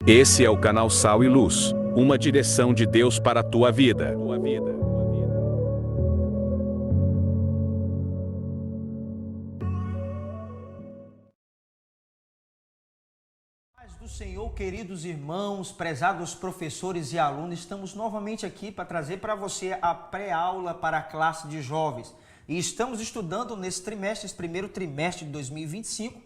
Esse é o canal Sal e Luz, uma direção de Deus para a tua vida. Paz do Senhor, queridos irmãos, prezados professores e alunos, estamos novamente aqui para trazer para você a pré-aula para a classe de jovens. E estamos estudando nesse trimestre, esse primeiro trimestre de 2025,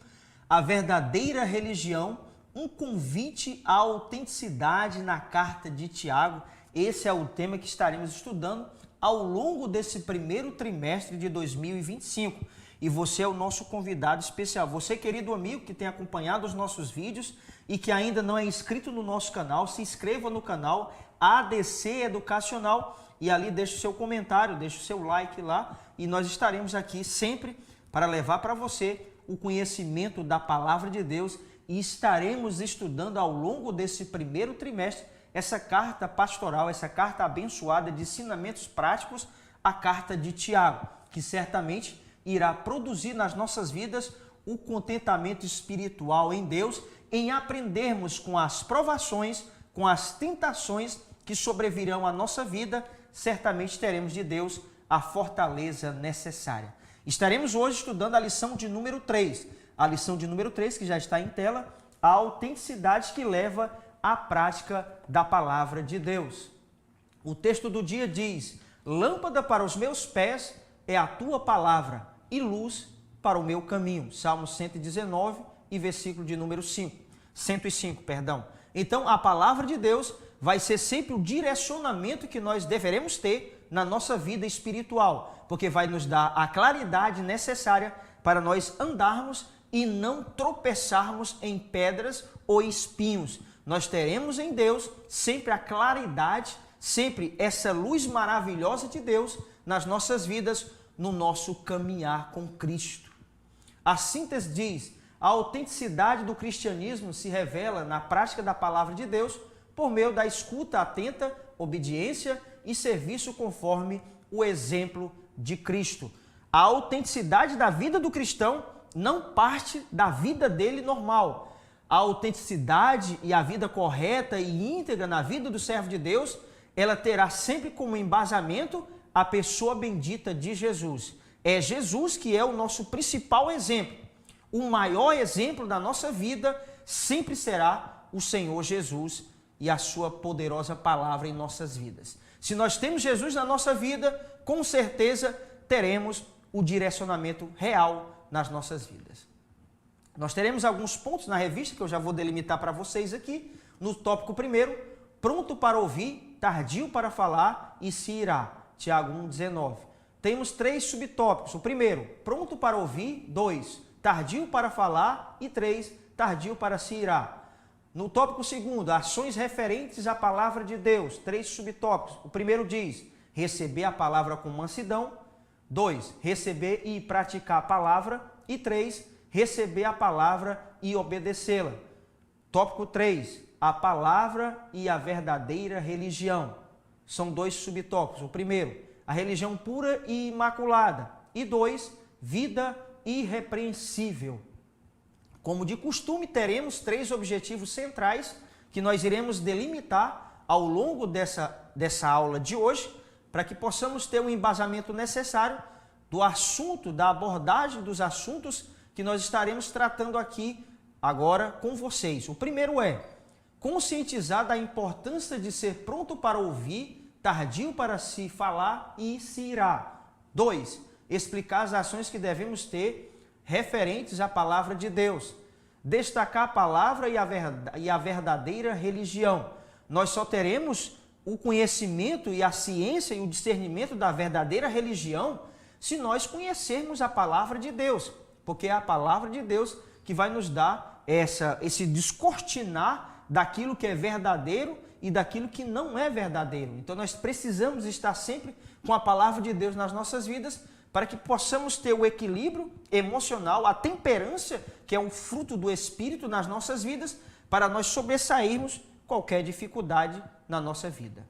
a verdadeira religião, um convite à autenticidade na carta de Tiago. Esse é o tema que estaremos estudando ao longo desse primeiro trimestre de 2025. E você é o nosso convidado especial. Você, querido amigo, que tem acompanhado os nossos vídeos e que ainda não é inscrito no nosso canal, se inscreva no canal ADC Educacional e ali deixe o seu comentário, deixe o seu like lá e nós estaremos aqui sempre para levar para você o conhecimento da Palavra de Deus e estaremos estudando ao longo desse primeiro trimestre essa carta pastoral, essa carta abençoada de ensinamentos práticos, a carta de Tiago, que certamente irá produzir nas nossas vidas o contentamento espiritual em Deus, em aprendermos com as provações, com as tentações que sobrevirão à nossa vida, certamente teremos de Deus a fortaleza necessária. Estaremos hoje estudando a lição de número 3, a lição de número 3 que já está em tela, a autenticidade que leva à prática da palavra de Deus. O texto do dia diz: lâmpada para os meus pés é a tua palavra e luz para o meu caminho. Salmo 119 e versículo de número 105, perdão. Então, a palavra de Deus vai ser sempre o direcionamento que nós deveremos ter na nossa vida espiritual, porque vai nos dar a claridade necessária para nós andarmos e não tropeçarmos em pedras ou espinhos. Nós teremos em Deus sempre a claridade, sempre essa luz maravilhosa de Deus nas nossas vidas, no nosso caminhar com Cristo. A síntese diz: a autenticidade do cristianismo se revela na prática da palavra de Deus por meio da escuta atenta, obediência e serviço conforme o exemplo de Cristo. A autenticidade da vida do cristão não parte da vida dele normal. A autenticidade e a vida correta e íntegra na vida do servo de Deus, ela terá sempre como embasamento a pessoa bendita de Jesus. É Jesus que é o nosso principal exemplo. O maior exemplo da nossa vida sempre será o Senhor Jesus e a sua poderosa palavra em nossas vidas. Se nós temos Jesus na nossa vida, com certeza teremos o direcionamento real nas nossas vidas. Nós teremos alguns pontos na revista que eu já vou delimitar para vocês aqui. No tópico primeiro, pronto para ouvir, tardio para falar e se irá. Tiago 1,19. Temos 3 subtópicos. O primeiro, pronto para ouvir. 2, tardio para falar. E 3, tardio para se irar. No tópico segundo, ações referentes à palavra de Deus. 3 subtópicos. O primeiro diz, receber a palavra com mansidão. 2, receber e praticar a palavra. E 3, receber a palavra e obedecê-la. Tópico 3, a palavra e a verdadeira religião. São 2 subtópicos. O primeiro, a religião pura e imaculada. E 2, vida irrepreensível. Como de costume, teremos 3 objetivos centrais que nós iremos delimitar ao longo dessa aula de hoje, para que possamos ter um embasamento necessário do assunto, da abordagem dos assuntos que nós estaremos tratando aqui agora com vocês. O primeiro é conscientizar da importância de ser pronto para ouvir, tardio para se falar e se irá. 2, explicar as ações que devemos ter referentes à palavra de Deus. Destacar a palavra e a verdadeira religião. Nós só teremos o conhecimento e a ciência e o discernimento da verdadeira religião se nós conhecermos a palavra de Deus, porque é a palavra de Deus que vai nos dar esse descortinar daquilo que é verdadeiro e daquilo que não é verdadeiro. Então nós precisamos estar sempre com a palavra de Deus nas nossas vidas para que possamos ter o equilíbrio emocional, a temperança, que é um fruto do Espírito nas nossas vidas, para nós sobressairmos qualquer dificuldade na nossa vida.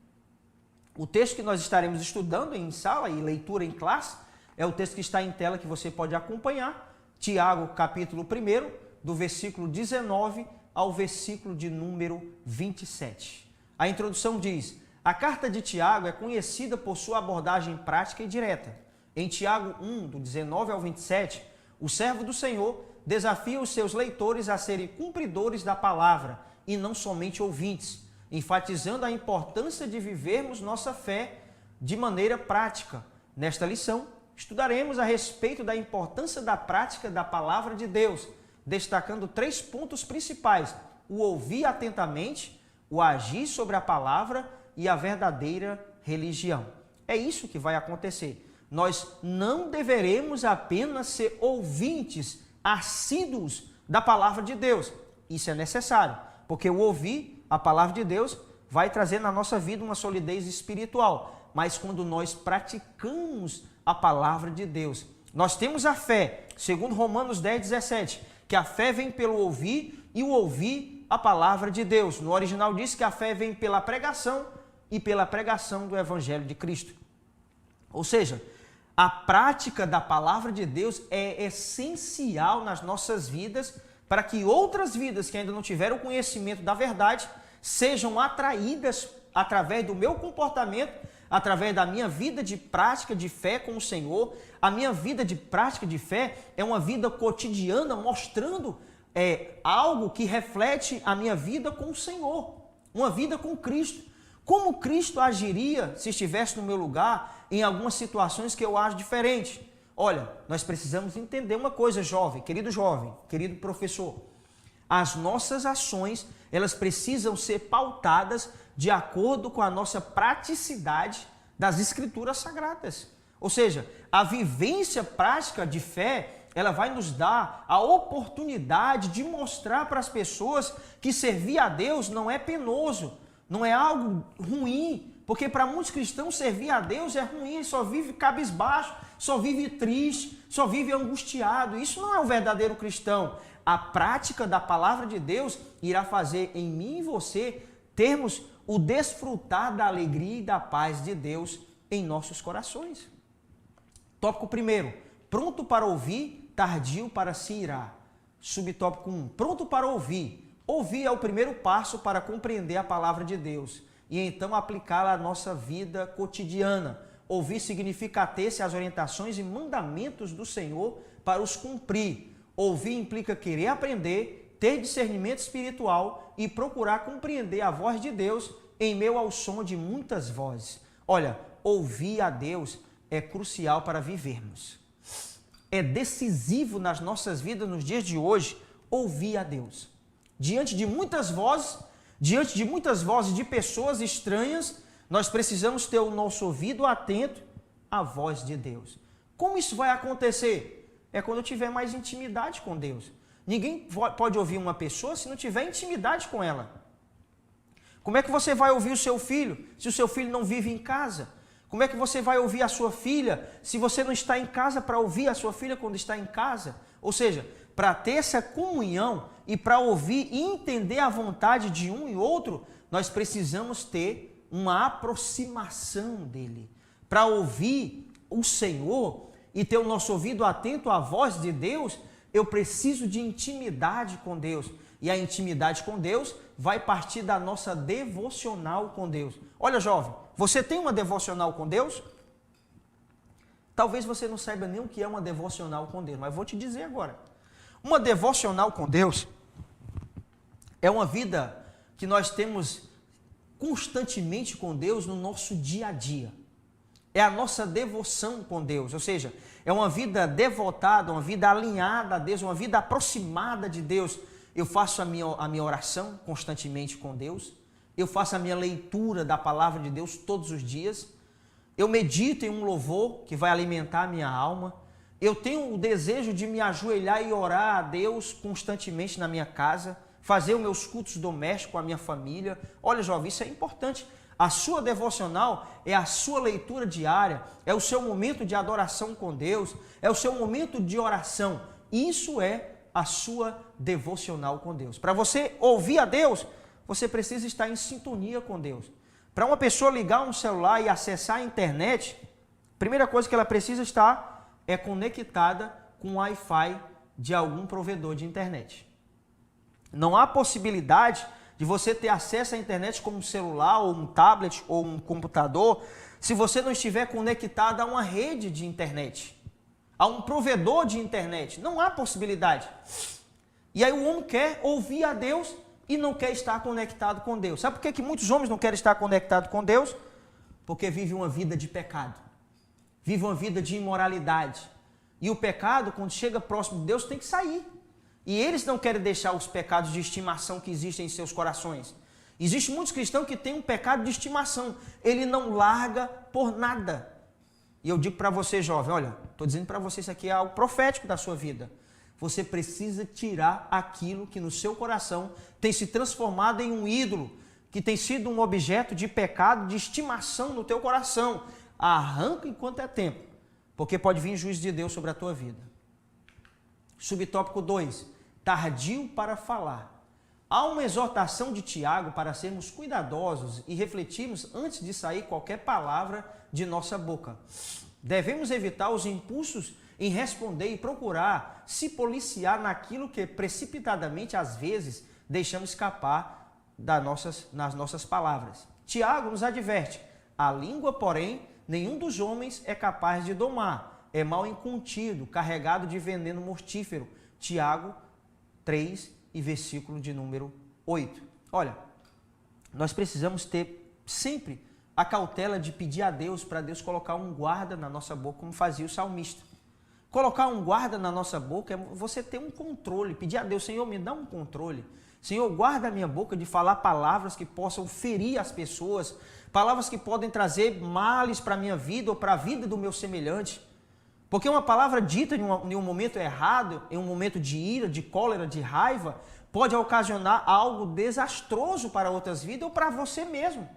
O texto que nós estaremos estudando em sala e leitura em classe é o texto que está em tela que você pode acompanhar, Tiago capítulo 1, do versículo 19 ao versículo de número 27. A introdução diz: a carta de Tiago é conhecida por sua abordagem prática e direta. Em Tiago 1, do 19 ao 27, o servo do Senhor desafia os seus leitores a serem cumpridores da palavra e não somente ouvintes, enfatizando a importância de vivermos nossa fé de maneira prática. Nesta lição, estudaremos a respeito da importância da prática da palavra de Deus, destacando 3 pontos principais: o ouvir atentamente, o agir sobre a palavra e a verdadeira religião. É isso que vai acontecer. Nós não deveremos apenas ser ouvintes assíduos da palavra de Deus. Isso é necessário, porque o ouvir a palavra de Deus vai trazer na nossa vida uma solidez espiritual. Mas quando nós praticamos a palavra de Deus, nós temos a fé, segundo Romanos 10, 17, que a fé vem pelo ouvir e o ouvir a palavra de Deus. No original diz que a fé vem pela pregação e pela pregação do Evangelho de Cristo. Ou seja, a prática da palavra de Deus é essencial nas nossas vidas para que outras vidas que ainda não tiveram conhecimento da verdade sejam atraídas através do meu comportamento, através da minha vida de prática de fé com o Senhor. A minha vida de prática de fé é uma vida cotidiana mostrando algo que reflete a minha vida com o Senhor, uma vida com Cristo. Como Cristo agiria se estivesse no meu lugar em algumas situações que eu acho diferente? Olha, nós precisamos entender uma coisa, jovem, querido professor. As nossas ações, elas precisam ser pautadas de acordo com a nossa praticidade das Escrituras Sagradas. Ou seja, a vivência prática de fé, ela vai nos dar a oportunidade de mostrar para as pessoas que servir a Deus não é penoso, não é algo ruim, porque para muitos cristãos servir a Deus é ruim, só vive cabisbaixo, só vive triste, só vive angustiado. Isso não é o verdadeiro cristão. A prática da palavra de Deus irá fazer em mim e você termos o desfrutar da alegria e da paz de Deus em nossos corações. Tópico 1, pronto para ouvir, tardio para se irar. Subtópico 1, pronto para ouvir. Ouvir é o primeiro passo para compreender a palavra de Deus e então aplicá-la à nossa vida cotidiana. Ouvir significa ater-se às orientações e mandamentos do Senhor para os cumprir. Ouvir implica querer aprender, ter discernimento espiritual e procurar compreender a voz de Deus em meio ao som de muitas vozes. Olha, ouvir a Deus é crucial para vivermos. É decisivo nas nossas vidas nos dias de hoje ouvir a Deus. Diante de muitas vozes de pessoas estranhas, nós precisamos ter o nosso ouvido atento à voz de Deus. Como isso vai acontecer? É quando eu tiver mais intimidade com Deus. Ninguém pode ouvir uma pessoa se não tiver intimidade com ela. Como é que você vai ouvir o seu filho se o seu filho não vive em casa? Como é que você vai ouvir a sua filha se você não está em casa para ouvir a sua filha quando está em casa? Ou seja, para ter essa comunhão e para ouvir e entender a vontade de um e outro, nós precisamos ter uma aproximação dele. Para ouvir o Senhor e ter o nosso ouvido atento à voz de Deus, eu preciso de intimidade com Deus. E a intimidade com Deus vai partir da nossa devocional com Deus. Olha, jovem, você tem uma devocional com Deus? Talvez você não saiba nem o que é uma devocional com Deus, mas vou te dizer agora. Uma devocional com Deus é uma vida que nós temos constantemente com Deus no nosso dia a dia. É a nossa devoção com Deus, ou seja, é uma vida devotada, uma vida alinhada a Deus, uma vida aproximada de Deus. Eu faço a minha oração constantemente com Deus, eu faço a minha leitura da palavra de Deus todos os dias, eu medito em um louvor que vai alimentar a minha alma, eu tenho o desejo de me ajoelhar e orar a Deus constantemente na minha casa, fazer os meus cultos domésticos com a minha família. Olha, jovem, isso é importante. A sua devocional é a sua leitura diária, é o seu momento de adoração com Deus, é o seu momento de oração. Isso é a sua devocional com Deus. Para você ouvir a Deus, você precisa estar em sintonia com Deus. Para uma pessoa ligar um celular e acessar a internet, a primeira coisa que ela precisa estar é conectada com o Wi-Fi de algum provedor de internet. Não há possibilidade de você ter acesso à internet como um celular, ou um tablet, ou um computador, se você não estiver conectado a uma rede de internet, a um provedor de internet. Não há possibilidade. E aí o homem quer ouvir a Deus e não quer estar conectado com Deus. Sabe por que muitos homens não querem estar conectados com Deus? Porque vivem uma vida de pecado, vivem uma vida de imoralidade. E o pecado, quando chega próximo de Deus, tem que sair. E eles não querem deixar os pecados de estimação que existem em seus corações. Existem muitos cristãos que têm um pecado de estimação. Ele não larga por nada. E eu digo para você, jovem, olha, estou dizendo para você, isso aqui é algo profético da sua vida. Você precisa tirar aquilo que no seu coração tem se transformado em um ídolo, que tem sido um objeto de pecado, de estimação no teu coração. Arranca enquanto é tempo, porque pode vir juízo de Deus sobre a tua vida. Subtópico 2, tardio para falar. Há uma exortação de Tiago para sermos cuidadosos e refletirmos antes de sair qualquer palavra de nossa boca. Devemos evitar os impulsos em responder e procurar se policiar naquilo que precipitadamente, às vezes, deixamos escapar nas nossas palavras. Tiago nos adverte, a língua, porém, nenhum dos homens é capaz de domar, é mal incontido, carregado de veneno mortífero. Tiago 3 e versículo de número 8. Olha, nós precisamos ter sempre a cautela de pedir a Deus, para Deus colocar um guarda na nossa boca, como fazia o salmista. Colocar um guarda na nossa boca é você ter um controle, pedir a Deus, Senhor, me dá um controle. Senhor, guarda a minha boca de falar palavras que possam ferir as pessoas, palavras que podem trazer males para a minha vida ou para a vida do meu semelhante. Porque uma palavra dita em um momento errado, em um momento de ira, de cólera, de raiva, pode ocasionar algo desastroso para outras vidas ou para você mesmo.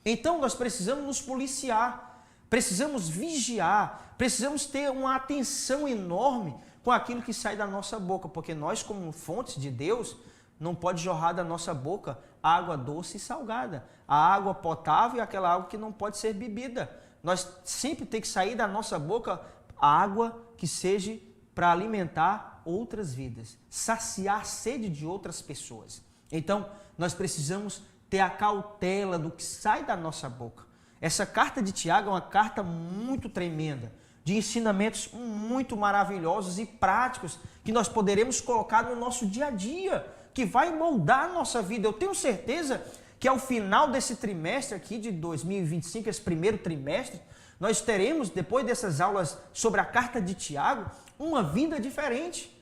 Então nós precisamos nos policiar, precisamos vigiar, precisamos ter uma atenção enorme com aquilo que sai da nossa boca, porque nós, como fontes de Deus, não pode jorrar da nossa boca água doce e salgada, a água potável e aquela água que não pode ser bebida. Nós sempre tem que sair da nossa boca a água que seja para alimentar outras vidas, saciar a sede de outras pessoas. Então, nós precisamos ter a cautela do que sai da nossa boca. Essa carta de Tiago é uma carta muito tremenda, de ensinamentos muito maravilhosos e práticos que nós poderemos colocar no nosso dia a dia, que vai moldar a nossa vida. Eu tenho certeza que ao final desse trimestre aqui de 2025, esse primeiro trimestre, nós teremos, depois dessas aulas sobre a carta de Tiago, uma vida diferente,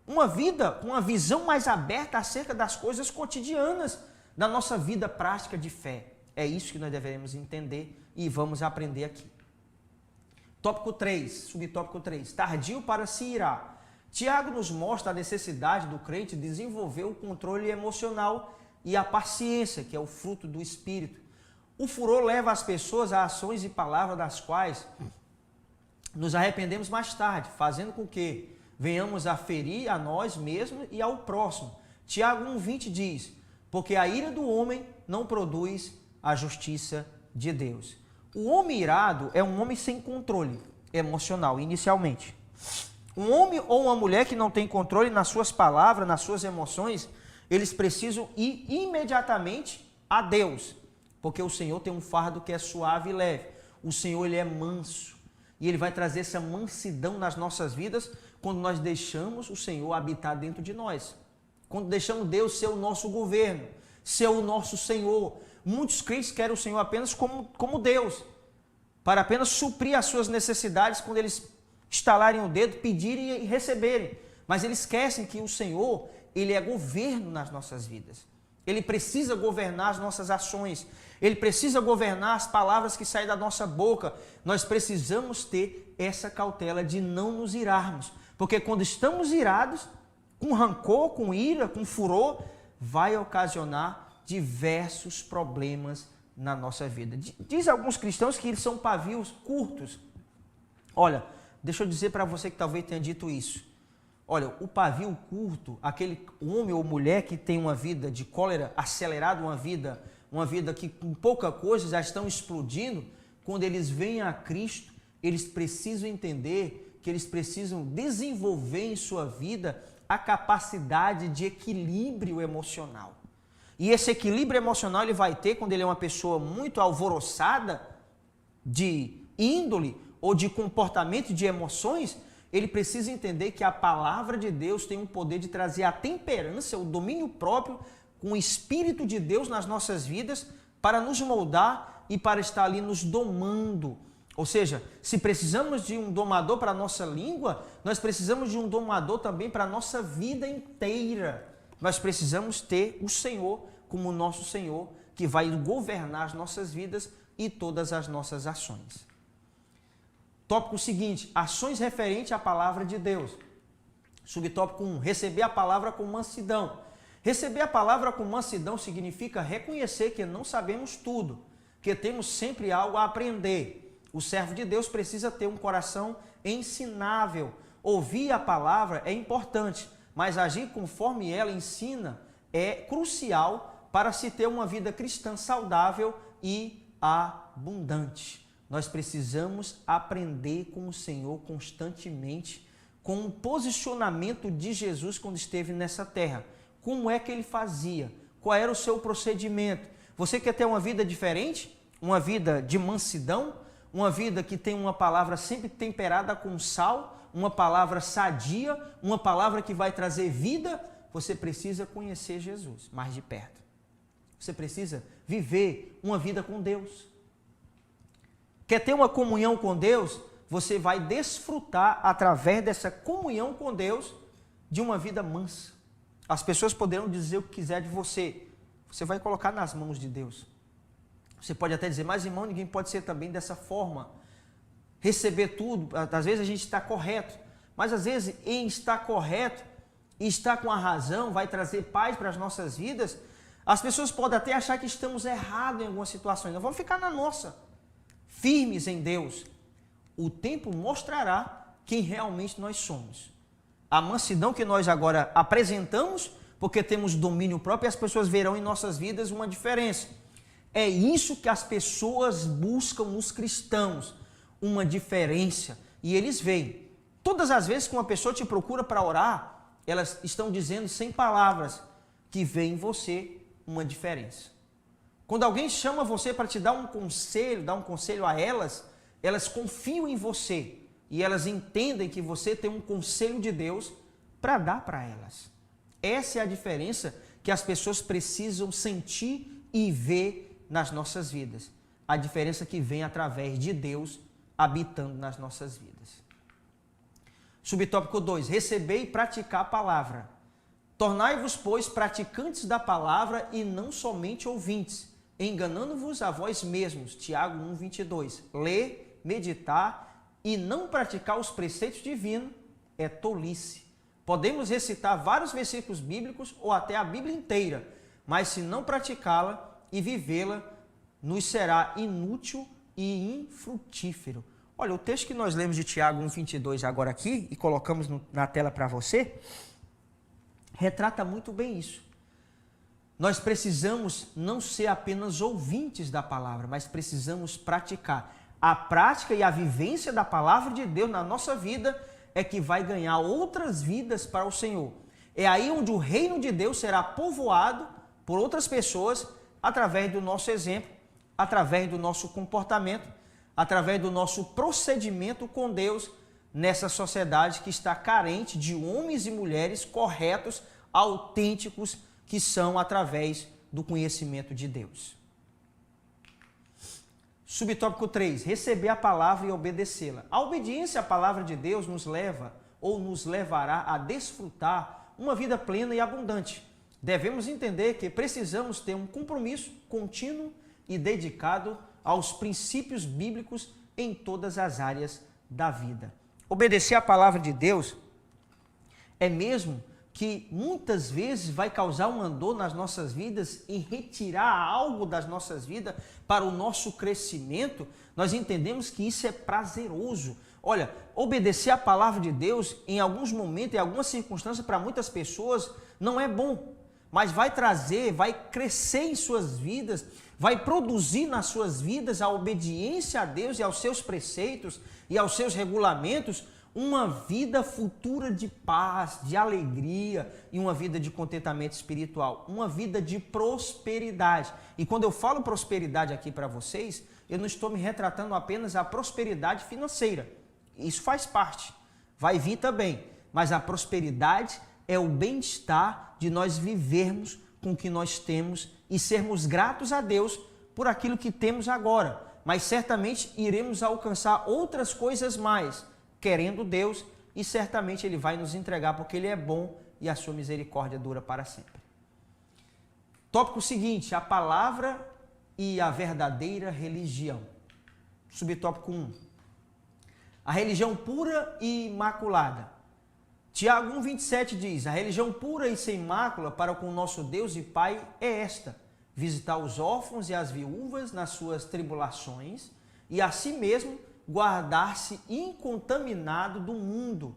uma vida com uma visão mais aberta acerca das coisas cotidianas da nossa vida prática de fé. É isso que nós devemos entender e vamos aprender aqui. Tópico 3, subtópico 3, tardio para se irar. Tiago nos mostra a necessidade do crente desenvolver o controle emocional e a paciência, que é o fruto do Espírito. O furor leva as pessoas a ações e palavras das quais nos arrependemos mais tarde, fazendo com que venhamos a ferir a nós mesmos e ao próximo. Tiago 1,20 diz, porque a ira do homem não produz a justiça de Deus. O homem irado é um homem sem controle emocional, inicialmente. Um homem ou uma mulher que não tem controle nas suas palavras, nas suas emoções, eles precisam ir imediatamente a Deus, porque o Senhor tem um fardo que é suave e leve. O Senhor, ele é manso, e ele vai trazer essa mansidão nas nossas vidas quando nós deixamos o Senhor habitar dentro de nós. Quando deixamos Deus ser o nosso governo, ser o nosso Senhor. Muitos crentes querem o Senhor apenas como Deus, para apenas suprir as suas necessidades quando eles estalarem o dedo, pedirem e receberem. Mas eles esquecem que o Senhor, ele é governo nas nossas vidas. Ele precisa governar as nossas ações. Ele precisa governar as palavras que saem da nossa boca. Nós precisamos ter essa cautela de não nos irarmos. Porque quando estamos irados, com rancor, com ira, com furor, vai ocasionar diversos problemas na nossa vida. Diz alguns cristãos que eles são pavios curtos. Olha, deixa eu dizer para você que talvez tenha dito isso. Olha, o pavio curto, aquele homem ou mulher que tem uma vida de cólera acelerada, uma vida que com pouca coisa já estão explodindo, quando eles vêm a Cristo, eles precisam entender que eles precisam desenvolver em sua vida a capacidade de equilíbrio emocional. E esse equilíbrio emocional ele vai ter quando ele é uma pessoa muito alvoroçada de índole ou de comportamento, de emoções. Ele precisa entender que a palavra de Deus tem o poder de trazer a temperança, o domínio próprio, com o Espírito de Deus nas nossas vidas, para nos moldar e para estar ali nos domando. Ou seja, se precisamos de um domador para a nossa língua, nós precisamos de um domador também para a nossa vida inteira. Nós precisamos ter o Senhor como nosso Senhor, que vai governar as nossas vidas e todas as nossas ações. Tópico seguinte, ações referentes à palavra de Deus. Subtópico 1, receber a palavra com mansidão. Receber a palavra com mansidão significa reconhecer que não sabemos tudo, que temos sempre algo a aprender. O servo de Deus precisa ter um coração ensinável. Ouvir a palavra é importante, mas agir conforme ela ensina é crucial para se ter uma vida cristã saudável e abundante. Nós precisamos aprender com o Senhor constantemente, com o posicionamento de Jesus quando esteve nessa terra. Como é que ele fazia? Qual era o seu procedimento? Você quer ter uma vida diferente? Uma vida de mansidão? Uma vida que tem uma palavra sempre temperada com sal? Uma palavra sadia? Uma palavra que vai trazer vida? Você precisa conhecer Jesus mais de perto. Você precisa viver uma vida com Deus. Quer ter uma comunhão com Deus? Você vai desfrutar, através dessa comunhão com Deus, de uma vida mansa. As pessoas poderão dizer o que quiser de você. Você vai colocar nas mãos de Deus. Você pode até dizer, mas irmão, ninguém pode ser também dessa forma. Receber tudo, às vezes a gente está correto. Mas às vezes em estar correto e estar com a razão vai trazer paz para as nossas vidas. As pessoas podem até achar que estamos errados em algumas situações. Nós vamos ficar na nossa. Firmes em Deus. O tempo mostrará quem realmente nós somos. A mansidão que nós agora apresentamos, porque temos domínio próprio, e as pessoas verão em nossas vidas uma diferença. É isso que as pessoas buscam nos cristãos, uma diferença. E eles veem. Todas as vezes que uma pessoa te procura para orar, elas estão dizendo sem palavras que vê em você uma diferença. Quando alguém chama você para te dar um conselho a elas, elas confiam em você e elas entendem que você tem um conselho de Deus para dar para elas. Essa é a diferença que as pessoas precisam sentir e ver nas nossas vidas. A diferença que vem através de Deus habitando nas nossas vidas. Subtópico 2. Receber e praticar a palavra. Tornai-vos, pois, praticantes da palavra e não somente ouvintes, enganando-vos a vós mesmos. Tiago 1, 22. Ler, meditar e não praticar os preceitos divinos é tolice. Podemos recitar vários versículos bíblicos ou até a Bíblia inteira, mas se não praticá-la e vivê-la, nos será inútil e infrutífero. Olha, o texto que nós lemos de Tiago 1, 22 agora aqui, e colocamos na tela para você, retrata muito bem isso. Nós precisamos não ser apenas ouvintes da palavra, mas precisamos praticar. A prática e a vivência da palavra de Deus na nossa vida é que vai ganhar outras vidas para o Senhor. É aí onde o reino de Deus será povoado por outras pessoas através do nosso exemplo, através do nosso comportamento, através do nosso procedimento com Deus nessa sociedade que está carente de homens e mulheres corretos, autênticos, que são através do conhecimento de Deus. Subtópico 3. Receber a palavra e obedecê-la. A obediência à palavra de Deus nos leva ou nos levará a desfrutar uma vida plena e abundante. Devemos entender que precisamos ter um compromisso contínuo e dedicado aos princípios bíblicos em todas as áreas da vida. Obedecer à palavra de Deus é mesmo que muitas vezes vai causar um dor nas nossas vidas e retirar algo das nossas vidas para o nosso crescimento. Nós entendemos que isso é prazeroso. Olha, obedecer à palavra de Deus em alguns momentos, em algumas circunstâncias, para muitas pessoas não é bom, mas vai trazer, vai crescer em suas vidas, vai produzir nas suas vidas a obediência a Deus e aos seus preceitos e aos seus regulamentos, uma vida futura de paz, de alegria e uma vida de contentamento espiritual, uma vida de prosperidade. E quando eu falo prosperidade aqui para vocês, eu não estou me retratando apenas a prosperidade financeira. Isso faz parte, vai vir também, mas a prosperidade é o bem-estar de nós vivermos com o que nós temos e sermos gratos a Deus por aquilo que temos agora. Mas certamente iremos alcançar outras coisas mais, querendo Deus, e certamente Ele vai nos entregar, porque Ele é bom e a sua misericórdia dura para sempre. Tópico seguinte, a palavra e a verdadeira religião. Subtópico 1. A religião pura e imaculada. Tiago 1,27 diz, a religião pura e sem mácula para com o nosso Deus e Pai é esta, visitar os órfãos e as viúvas nas suas tribulações e a si mesmo guardar-se incontaminado do mundo.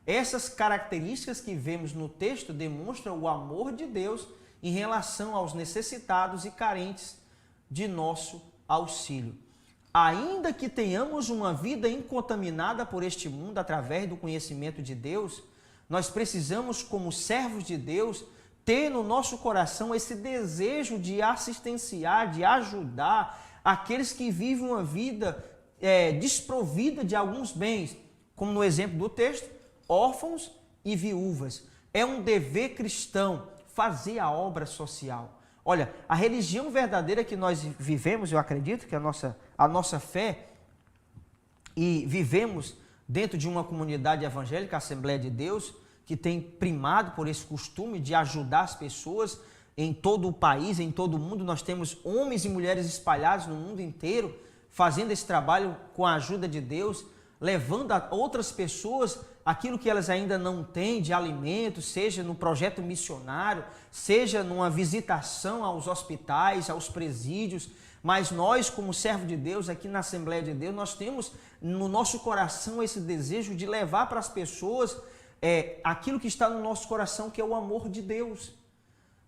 Essas características que vemos no texto demonstram o amor de Deus em relação aos necessitados e carentes de nosso auxílio. Ainda que tenhamos uma vida incontaminada por este mundo através do conhecimento de Deus, nós precisamos, como servos de Deus, ter no nosso coração esse desejo de assistenciar, de ajudar aqueles que vivem uma vida desprovida de alguns bens, como no exemplo do texto, órfãos e viúvas. É um dever cristão fazer a obra social. Olha, a religião verdadeira que nós vivemos, eu acredito que a nossa fé, e vivemos dentro de uma comunidade evangélica, a Assembleia de Deus, que tem primado por esse costume de ajudar as pessoas em todo o país, em todo o mundo. Nós temos homens e mulheres espalhados no mundo inteiro, fazendo esse trabalho com a ajuda de Deus, levando a outras pessoas aquilo que elas ainda não têm de alimento, seja no projeto missionário, seja numa visitação aos hospitais, aos presídios. Mas nós, como servo de Deus, aqui na Assembleia de Deus, nós temos no nosso coração esse desejo de levar para as pessoas aquilo que está no nosso coração, que é o amor de Deus.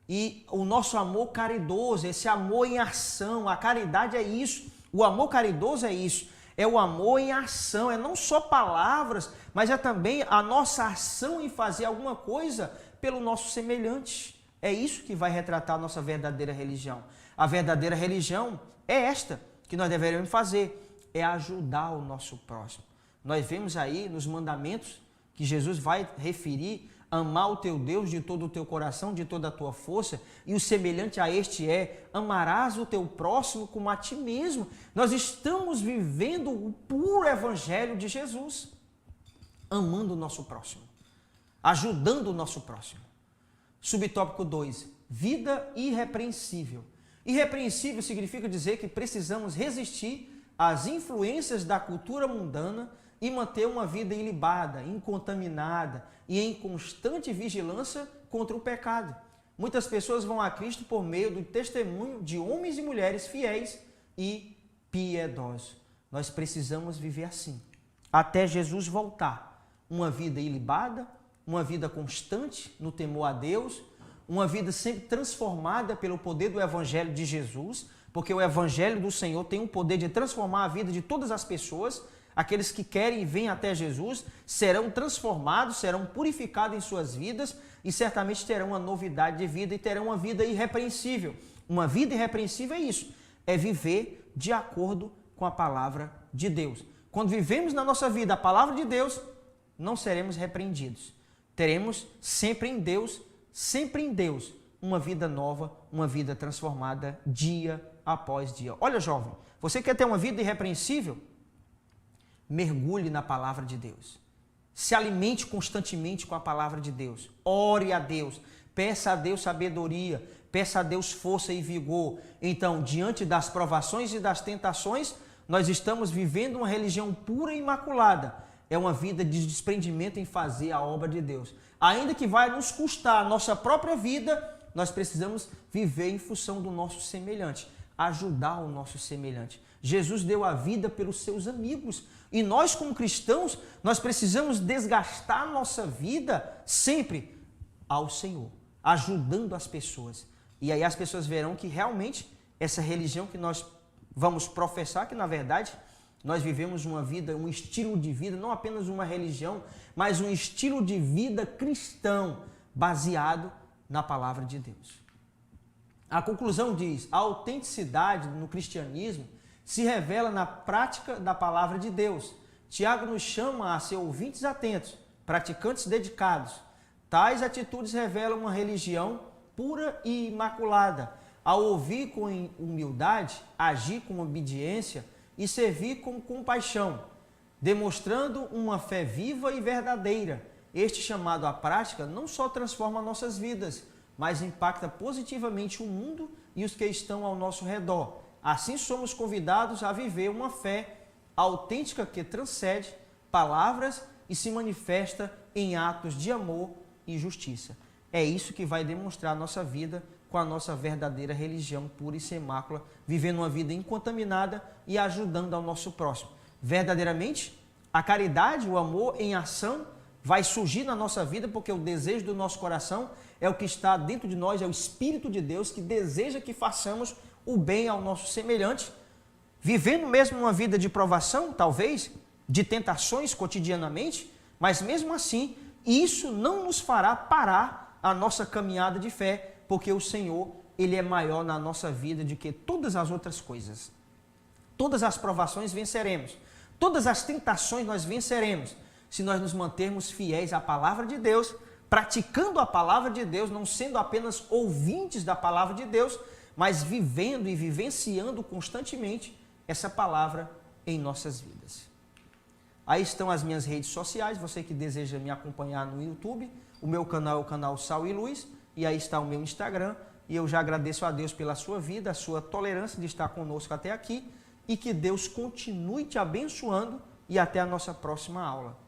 E o nosso amor caridoso, esse amor em ação, a caridade é isso. O amor caridoso é isso, é o amor em ação, é não só palavras, mas é também a nossa ação em fazer alguma coisa pelo nosso semelhante. É isso que vai retratar a nossa verdadeira religião. A verdadeira religião é esta que nós deveríamos fazer, é ajudar o nosso próximo. Nós vemos aí nos mandamentos que Jesus vai referir, amar o teu Deus de todo o teu coração, de toda a tua força, e o semelhante a este é, amarás o teu próximo como a ti mesmo. Nós estamos vivendo o puro evangelho de Jesus, amando o nosso próximo, ajudando o nosso próximo. Subtópico 2, vida irrepreensível. Irrepreensível significa dizer que precisamos resistir às influências da cultura mundana e manter uma vida ilibada, incontaminada e em constante vigilância contra o pecado. Muitas pessoas vão a Cristo por meio do testemunho de homens e mulheres fiéis e piedosos. Nós precisamos viver assim, até Jesus voltar. Uma vida ilibada, uma vida constante no temor a Deus, uma vida sempre transformada pelo poder do Evangelho de Jesus, porque o Evangelho do Senhor tem o poder de transformar a vida de todas as pessoas. Aqueles que querem e vêm até Jesus serão transformados, serão purificados em suas vidas e certamente terão uma novidade de vida e terão uma vida irrepreensível. Uma vida irrepreensível é isso, é viver de acordo com a palavra de Deus. Quando vivemos na nossa vida a palavra de Deus, não seremos repreendidos. Teremos sempre em Deus, uma vida nova, uma vida transformada dia após dia. Olha, jovem, você quer ter uma vida irrepreensível? Mergulhe na palavra de Deus. Se alimente constantemente com a palavra de Deus. Ore a Deus. Peça a Deus sabedoria. Peça a Deus força e vigor. Então, diante das provações e das tentações, nós estamos vivendo uma religião pura e imaculada. É uma vida de desprendimento em fazer a obra de Deus. Ainda que vai nos custar a nossa própria vida, nós precisamos viver em função do nosso semelhante. Ajudar o nosso semelhante. Jesus deu a vida pelos seus amigos. E nós, como cristãos, nós precisamos desgastar nossa vida sempre ao Senhor, ajudando as pessoas. E aí as pessoas verão que realmente essa religião que nós vamos professar, que na verdade Nós vivemos uma vida, um estilo de vida, não apenas uma religião, mas um estilo de vida cristão, baseado na palavra de Deus. A conclusão diz: a autenticidade no cristianismo se revela na prática da palavra de Deus. Tiago nos chama a ser ouvintes atentos, praticantes dedicados. Tais atitudes revelam uma religião pura e imaculada. Ao ouvir com humildade, agir com obediência e servir com compaixão, demonstrando uma fé viva e verdadeira. Este chamado à prática não só transforma nossas vidas, mas impacta positivamente o mundo e os que estão ao nosso redor. Assim somos convidados a viver uma fé autêntica que transcende palavras e se manifesta em atos de amor e justiça. É isso que vai demonstrar a nossa vida com a nossa verdadeira religião pura e sem mácula, vivendo uma vida incontaminada e ajudando ao nosso próximo. Verdadeiramente, a caridade, o amor em ação vai surgir na nossa vida, porque o desejo do nosso coração é o que está dentro de nós, é o Espírito de Deus que deseja que façamos o bem ao nosso semelhante, vivendo mesmo uma vida de provação, talvez, de tentações cotidianamente, mas mesmo assim, isso não nos fará parar a nossa caminhada de fé, porque o Senhor, Ele é maior na nossa vida do que todas as outras coisas. Todas as provações venceremos, todas as tentações nós venceremos, se nós nos mantermos fiéis à palavra de Deus, praticando a palavra de Deus, não sendo apenas ouvintes da palavra de Deus, mas vivendo e vivenciando constantemente essa palavra em nossas vidas. Aí estão as minhas redes sociais, você que deseja me acompanhar no YouTube, o meu canal é o canal Sal e Luz, e aí está o meu Instagram, e eu já agradeço a Deus pela sua vida, a sua tolerância de estar conosco até aqui, e que Deus continue te abençoando, e até a nossa próxima aula.